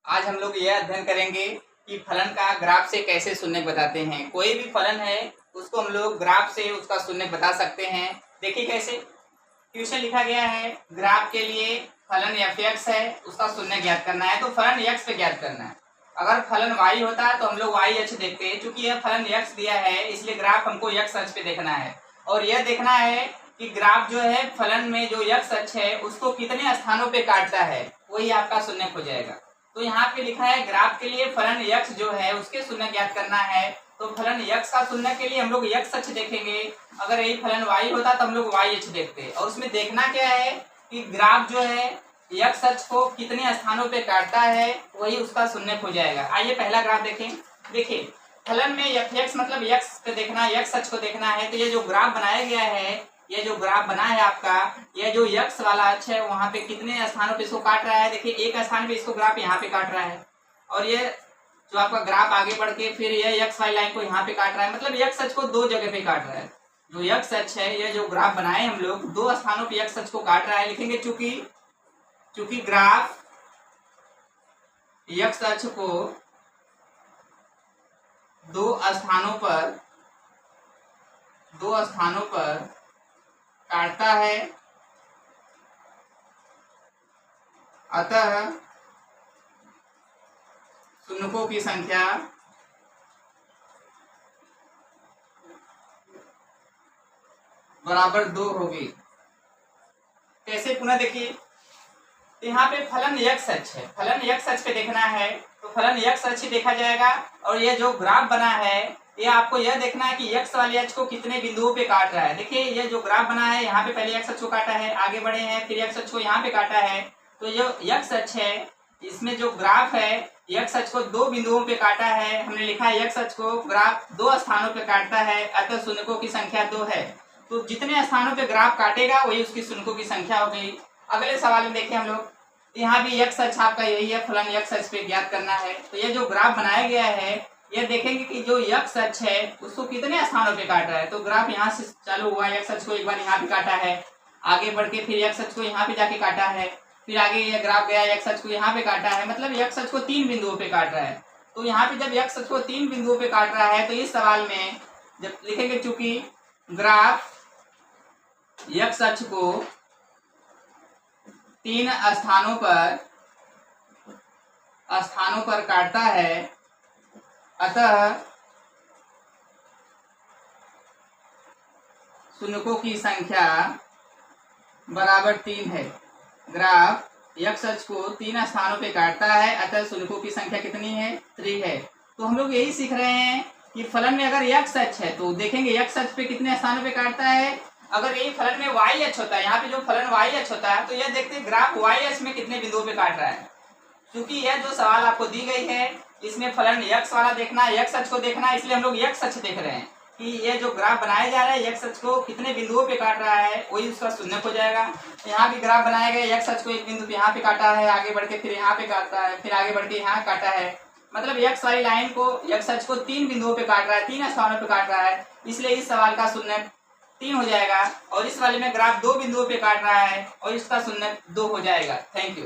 आज हम लोग यह अध्ययन करेंगे कि फलन का ग्राफ से कैसे शून्यक बताते हैं। कोई भी फलन है उसको हम लोग ग्राफ से उसका शून्यक बता सकते हैं। देखिए कैसे क्वेश्चन लिखा गया है, ग्राफ के लिए फलन f(x) है, उसका शून्यक ज्ञात करना है। तो फलन x पे ज्ञात करना है। अगर फलन y होता है तो हम लोग y अक्ष देखते हैं। चूंकि यह फलन x दिया है इसलिए ग्राफ हमको x अक्ष पे देखना है और यह देखना है कि ग्राफ जो है फलन में जो x अक्ष है उसको कितने स्थानों पे काटता है, वही आपका शून्यक हो जाएगा। तो यहाँ पे लिखा है ग्राफ के लिए फलन x जो है उसके शून्यक ज्ञात करना है। तो फलन x का शून्यक के लिए हम लोग x अक्ष देखेंगे। अगर यही फलन y होता तो हम लोग y अक्ष देखते और उसमें देखना क्या है कि ग्राफ जो है x अक्ष को कितने स्थानों पे काटता है, वही उसका शून्यक हो जाएगा। आइए पहला ग्राफ देखें। देखिए फलन में f(x) मतलब x पे देखना है, x अक्ष को देखना है। तो ये जो ग्राफ बनाया गया है, ये जो ग्राफ बना है आपका, ये जो x वाला अक्ष है वहाँ पे कितने स्थानों पे इसको काट रहा है। देखिए एक स्थान पे इसको ग्राफ यहाँ पे काट रहा है और ये जो आपका ग्राफ आगे बढ़ के फिर ये x वाली लाइन को यहाँ पे काट रहा है। मतलब x अक्ष को दो जगह पे काट रहा है। जो x अक्ष है, ये जो ग्राफ बनाए हम लोग दो स्थानों पे x अक्ष को काट रहा है। लिखेंगे चूंकि ग्राफ x अक्ष को दो स्थानों पर काटता है, अतः शून्यकों की संख्या बराबर 2 होगी। कैसे पुनः देखिए, यहाँ पे फलन x अक्ष है, फलन x अक्ष पे देखना है तो फलन x अक्ष देखा जाएगा और ये जो ग्राफ बना है ये आपको यह देखना है कि x वाले अक्ष को कितने बिंदुओं पे काट रहा है। देखिए ये जो ग्राफ बना है यहाँ पे पहले x अक्ष को काटा है, आगे बढ़े हैं फिर x अक्ष को यहाँ पे काटा है। तो जो x अक्ष है इसमें जो ग्राफ है x अक्ष को दो बिंदुओं पे काटा है। हमने लिखा है x अक्ष को ग्राफ दो स्थानों पे काटता है, अतः शून्यकों की संख्या 2 है। तो जितने स्थानों पे ग्राफ काटेगा वही उसकी शून्यकों की संख्या हो गई। अगले सवाल में देखें हम लोग, यहाँ भी x अक्ष आपका यही है, फलन x अक्ष पे ज्ञात करना है। तो ये जो ग्राफ बनाया गया है ये देखेंगे कि जो x अक्ष है उसको कितने स्थानों पे काट रहा है। तो ग्राफ यहाँ से चालू हुआ, x अक्ष को एक बार यहाँ पे काटा है, आगे बढ़ के फिर x अक्ष को यहाँ पे जाके काटा है, फिर आगे ये ग्राफ गया x अक्ष को यहाँ पे काटा है। मतलब x अक्ष को 3 बिंदुओं पे काट रहा है। तो यहाँ पे जब x अक्ष को 3 बिंदुओं पे काट रहा है तो इस सवाल में जब लिखेंगे चूंकि ग्राफ x अक्ष को 3 स्थानों पर काटता है, अतः शून्यकों की संख्या बराबर 3 है। ग्राफ x अक्ष को 3 स्थानों पे काटता है, अतः शून्यकों की संख्या कितनी है? 3 है। तो हम लोग यही सीख रहे हैं कि फलन में अगर x अक्ष है तो देखेंगे x अक्ष पे कितने स्थानों पे काटता है। अगर यही फलन में y अक्ष होता है, यहाँ पे जो फलन y अक्ष होता है, तो यह देखते हैं ग्राफ y अक्ष में कितने बिंदुओं पे काट रहा है। क्योंकि यह जो सवाल आपको दी गई है इसमें फलन x वाला देखना है, x अक्ष को देखना है, इसलिए हम लोग x अक्ष देख रहे हैं कि ये जो ग्राफ बनाया जा रहा है x अक्ष को कितने बिंदुओं पे काट रहा है, वही उसका शून्यक हो जाएगा। यहाँ भी ग्राफ बनाया गया, x अक्ष को एक बिंदु पे यहाँ पे काटा है, आगे बढ़ के फिर यहाँ पे काटता है, फिर आगे बढ़ के यहाँ काटा है। मतलब x वाली लाइन को x अक्ष को 3 बिंदुओं पे काट रहा है, 3 स्थानों पे काट रहा है, इसलिए इस सवाल का शून्यक 3 हो जाएगा। और इस वाले में ग्राफ 2 बिंदुओं पे काट रहा है और इसका शून्यक 2 हो जाएगा। Thank you.